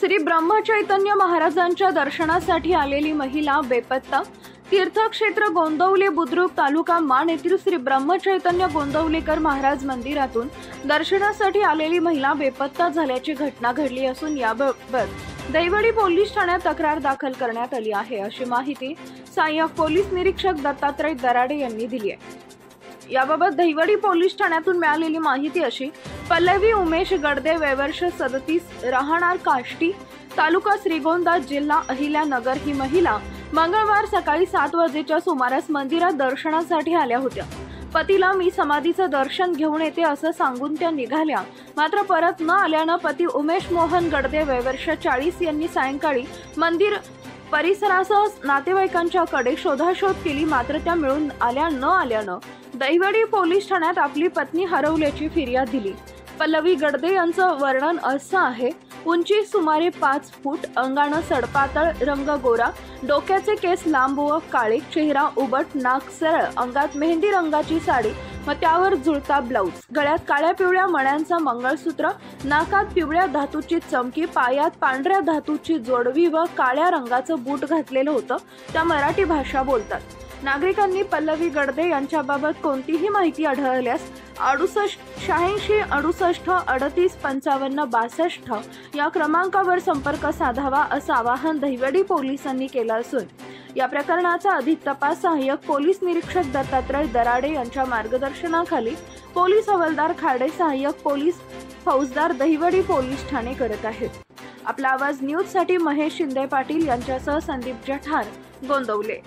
श्री ब्रह्मचैतन्य महाराजांच्या दर्शनासाठी आलेली महिला बेपत्ता। तीर्थक्षेत्र गोंदवले बुद्रुक तालुका मान येथील श्री ब्रह्मचैतन्य गोंदवलेकर महाराज मंदिरातून दर्शनासाठी आलेली महिला बेपत्ता झाल्याची घटना घडली असून याबाबत दैवडी पोलीस ठाण्यात तक्रार दाखल करण्यात आली आहे, अशी माहिती सहाय्यक पोलीस निरीक्षक दत्तात्रय दराडे यांनी दिली आहे। याबाबत दैवडी पोलीस ठाण्यातून मिळालेली माहिती अशी, पल्लवी उमेश गडदे, वय वर्ष 37, राहणार काष्टी, तालुका श्रीगोंदा, जिल्हा अहिल्यानगर ही महिला मंगळवार सकाळी 7 वाजेच्या सुमारास मंदिरात दर्शनासाठी आल्या होत्या। पतीला मी समाधीचं दर्शन घेऊन येते असं सांगून त्या निघाल्या, मात्र परत न आल्यानं पती उमेश मोहन गडदे, वय वर्ष 40 यांनी सायंकाळी मंदिर परिसरासह नातेवाईकांच्याकडे शोधाशोध केली, मात्र त्या मिळून न आल्यानं दैवडी पोलीस ठाण्यात आपली पत्नी हरवल्याची फिर्याद दिली। पल्लवी गडदे यांचं वर्णन असं आहे, उंची सुमारे 5 फूट, अंगानं सडपातळ, रंग गोरा, डोक्याचे केस लांब व काळे, चेहरा उबट, नाक सरळ, अंगात मेहंदी रंगाची साडी व त्यावर जुळता ब्लाऊज, गळ्यात काळ्या पिवळ्या मण्यांचा मंगळसूत्र, नाकात पिवळ्या धातूची चमकी, पायात पांढऱ्या धातूची जोडवी व काळ्या रंगाचं बूट घातलेलं होतं। त्या मराठी भाषा बोलतात। नागरिकांनी पल्लवी गडदे यांच्याबाबत कोणतीही माहिती आढळल्यास 86 68 38 55 62 या क्रमांकावर संपर्क साधावा, असं आवाहन दैवडी पोलिसांनी केलं असून या प्रकरणाचा अधिक तपास सहाय्यक पोलीस निरीक्षक दत्तात्रय दराडे यांच्या मार्गदर्शनाखाली पोलीस हवालदार खाडे, सहाय्यक पोलीस फौजदार, दैवडी पोलीस ठाणे करत आहेत। आपला आवाज न्यूज साठी महेश शिंदे पाटील यांच्यासह संदीप जठार, गोंदवले।